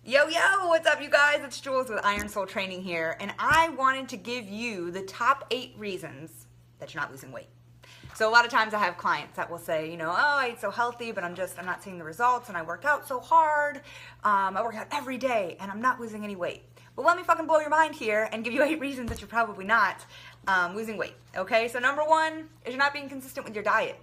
Yo, yo, what's up, you guys? It's Jules with Iron Soul Training here, and I wanted to give you the top 8 reasons that you're not losing weight. So a lot of times I have clients that will say, oh, I eat so healthy, but I'm not seeing the results, and I work out so hard. I work out every day, and I'm not losing any weight. But let me fucking blow your mind here and give you 8 reasons that you're probably not losing weight, okay? So number 1 is you're not being consistent with your diet.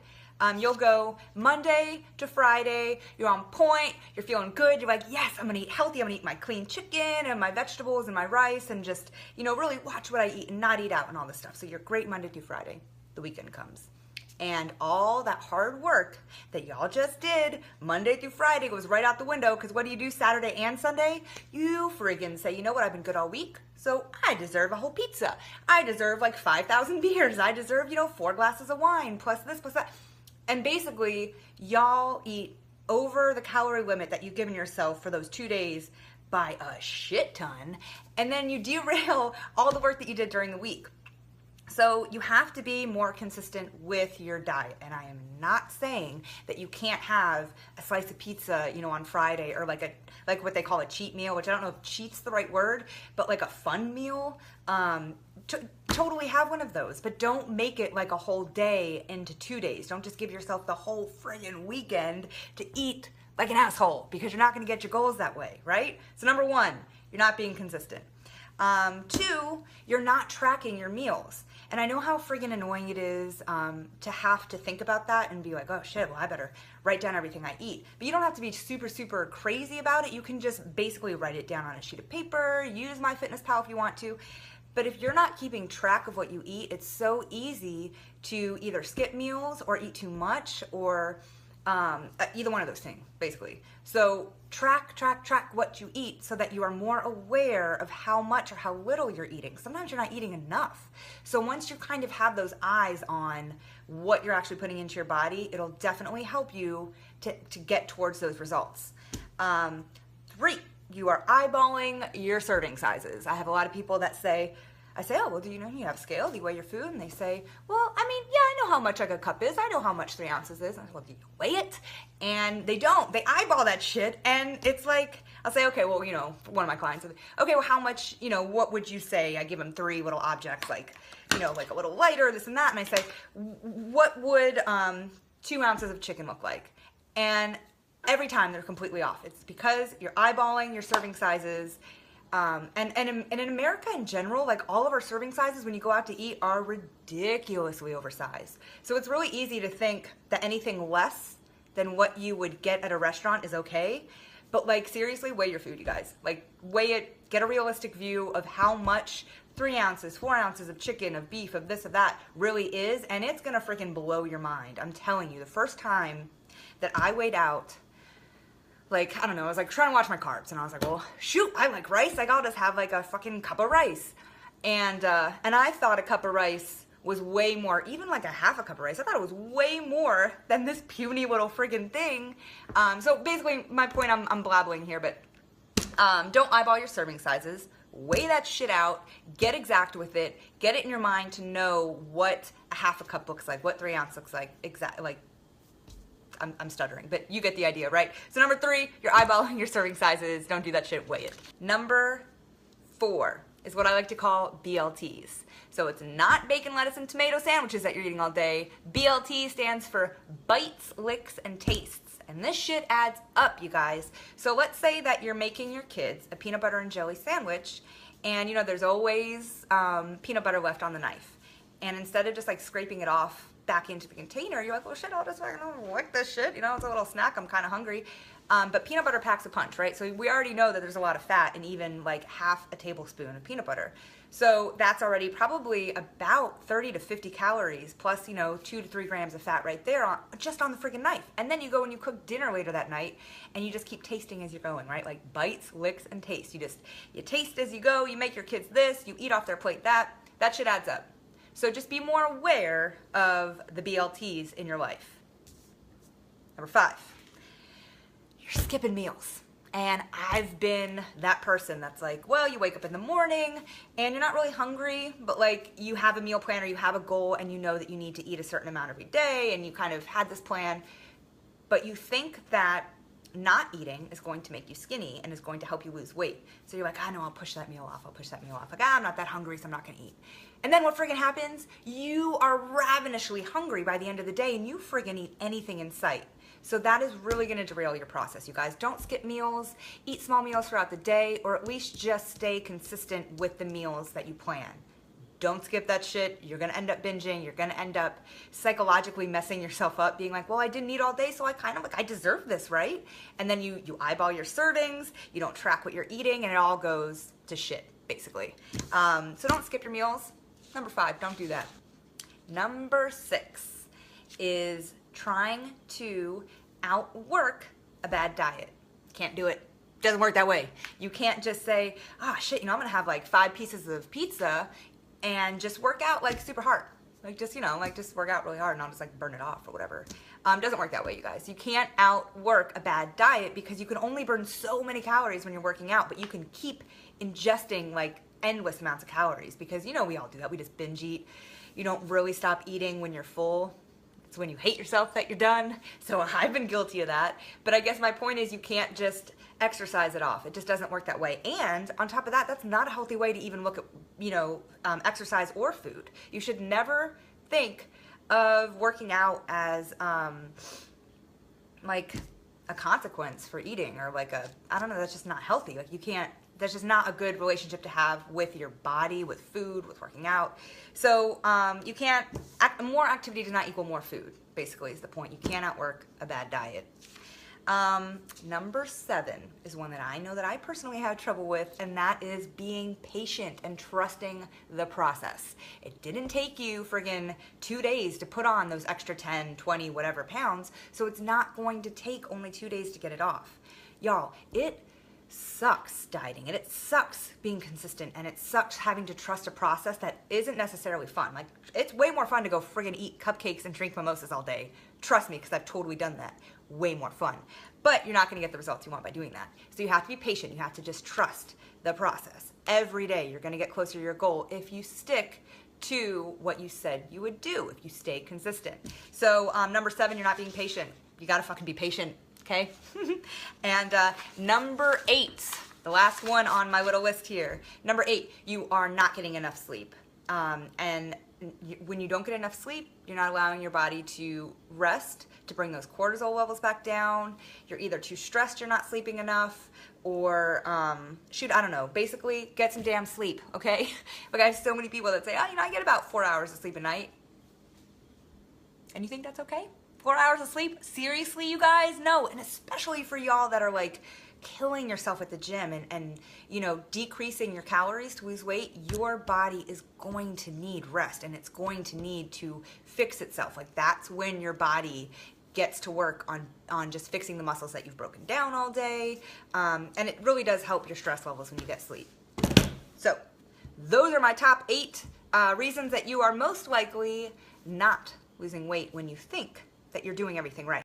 You'll go Monday to Friday, you're on point, you're feeling good, you're like, yes, I'm gonna eat healthy, I'm gonna eat my clean chicken and my vegetables and my rice and just, really watch what I eat and not eat out and all this stuff. So you're great Monday through Friday. The weekend comes. And all that hard work that y'all just did Monday through Friday goes right out the window, because what do you do Saturday and Sunday? You friggin' say, you know what, I've been good all week, so I deserve a whole pizza. I deserve like 5,000 beers. I deserve, 4 glasses of wine, plus this, plus that. And basically, y'all eat over the calorie limit that you've given yourself for those 2 days by a shit ton, and then you derail all the work that you did during the week. So you have to be more consistent with your diet. And I am not saying that you can't have a slice of pizza, on Friday, or like what they call a cheat meal, which I don't know if cheat's the right word, but like a fun meal. Totally have one of those, but don't make it like a whole day into 2 days. Don't just give yourself the whole friggin' weekend to eat like an asshole, because you're not gonna get your goals that way, right? So number 1, you're not being consistent. 2, you're not tracking your meals. And I know how friggin' annoying it is to have to think about that and be like, oh shit, well I better write down everything I eat. But you don't have to be super, super crazy about it. You can just basically write it down on a sheet of paper, use MyFitnessPal if you want to. But if you're not keeping track of what you eat, it's so easy to either skip meals or eat too much, or either one of those things, basically. So track what you eat so that you are more aware of how much or how little you're eating. Sometimes you're not eating enough. So once you kind of have those eyes on what you're actually putting into your body, it'll definitely help you to get towards those results. 3, you are eyeballing your serving sizes. I have a lot of people that say, oh, well, do you have a scale? Do you weigh your food? And they say, well, yeah, I know how much like a cup is. I know how much 3 ounces is. And I say, well, do you weigh it? And they don't. They eyeball that shit. And it's like, I'll say, okay, well, one of my clients, okay, well, how much, what would you say? I give them 3 little objects, like, like a little lighter, this and that. And I say, what would 2 ounces of chicken look like? And every time they're completely off. It's because you're eyeballing your serving sizes. And in America in general, like all of our serving sizes when you go out to eat are ridiculously oversized. So it's really easy to think that anything less than what you would get at a restaurant is okay. But like seriously, weigh your food, you guys. Like weigh it, get a realistic view of how much 3 ounces, 4 ounces of chicken, of beef, of this, of that really is. And it's gonna freaking blow your mind. I'm telling you, the first time that I weighed out, like, I don't know, I was like trying to watch my carbs, and I was like, well, shoot, I like rice. Like, I'll just have like a fucking cup of rice. And I thought a cup of rice was way more, even like a half a cup of rice. I thought it was way more than this puny little friggin' thing. So basically, my point, I'm blabbling here, but don't eyeball your serving sizes. Weigh that shit out. Get exact with it. Get it in your mind to know what a half a cup looks like, what 3 ounce looks like, I'm stuttering, but you get the idea, right? So number 3, you're eyeballing your serving sizes. Don't do that shit, weigh it. Number 4 is what I like to call BLTs. So it's not bacon, lettuce, and tomato sandwiches that you're eating all day. BLT stands for bites, licks, and tastes. And this shit adds up, you guys. So let's say that you're making your kids a peanut butter and jelly sandwich, and there's always peanut butter left on the knife. And instead of just like scraping it off back into the container, you're like, well, shit, I'll just fucking lick this shit. It's a little snack. I'm kind of hungry. But peanut butter packs a punch, right? So we already know that there's a lot of fat in even like half a tablespoon of peanut butter. So that's already probably about 30 to 50 calories plus, 2 to 3 grams of fat right there just on the freaking knife. And then you go and you cook dinner later that night, and you just keep tasting as you're going, right? Like bites, licks, and taste. You taste as you go. You make your kids this. You eat off their plate that. That shit adds up. So just be more aware of the BLTs in your life. Number 5, you're skipping meals. And I've been that person that's like, well, you wake up in the morning and you're not really hungry, but like you have a meal plan or you have a goal and you know that you need to eat a certain amount every day and you kind of had this plan, but you think that not eating is going to make you skinny and is going to help you lose weight. So you're like, no, I'll push that meal off. I'll push that meal off. Like, I'm not that hungry, so I'm not gonna eat. And then what friggin' happens? You are ravenously hungry by the end of the day and you friggin' eat anything in sight. So that is really gonna derail your process, you guys. Don't skip meals, eat small meals throughout the day, or at least just stay consistent with the meals that you plan. Don't skip that shit. You're gonna end up binging. You're gonna end up psychologically messing yourself up, being like, well, I didn't eat all day, so I deserve this, right? And then you eyeball your servings, you don't track what you're eating, and it all goes to shit, basically. So don't skip your meals. Number 5, don't do that. Number 6 is trying to outwork a bad diet. Can't do it. Doesn't work that way. You can't just say, shit, I'm gonna have like 5 pieces of pizza and just work out like super hard. Just work out really hard and I'll just like burn it off or whatever. Doesn't work that way, you guys. You can't outwork a bad diet because you can only burn so many calories when you're working out, but you can keep ingesting like endless amounts of calories because we all do that. We just binge eat. You don't really stop eating when you're full. It's when you hate yourself that you're done. So I've been guilty of that. But I guess my point is you can't just exercise it off. It just doesn't work that way. And on top of that, that's not a healthy way to even look at, exercise or food. You should never think of working out as like a consequence for eating or like that's just not healthy. Like that's just not a good relationship to have with your body, with food, with working out. So you can't, more activity does not equal more food, basically is the point. You can't outwork a bad diet. Number 7 is one that I know that I personally have trouble with, and that is being patient and trusting the process. It didn't take you friggin' 2 days to put on those extra 10, 20, whatever pounds, so it's not going to take only 2 days to get it off. Y'all, it sucks dieting and it sucks being consistent and it sucks having to trust a process that isn't necessarily fun. Like, it's way more fun to go friggin' eat cupcakes and drink mimosas all day. Trust me, because I've totally done that. Way more fun. But you're not going to get the results you want by doing that. So you have to be patient. You have to just trust the process. Every day you're going to get closer to your goal if you stick to what you said you would do, if you stay consistent. So number 7, you're not being patient. You got to fucking be patient. Okay? And number 8, the last one on my little list here. Number 8, you are not getting enough sleep. And when you don't get enough sleep, you're not allowing your body to rest, to bring those cortisol levels back down. You're either too stressed, you're not sleeping enough, or I don't know. Basically, get some damn sleep, okay? Like, I have so many people that say, I get about 4 hours of sleep a night. And you think that's okay? 4 hours of sleep? Seriously, you guys? No. And especially for y'all that are like killing yourself at the gym and decreasing your calories to lose weight, your body is going to need rest and it's going to need to fix itself. Like, that's when your body gets to work on just fixing the muscles that you've broken down all day. And it really does help your stress levels when you get sleep. So those are my top 8 reasons that you are most likely not losing weight when you think that you're doing everything right.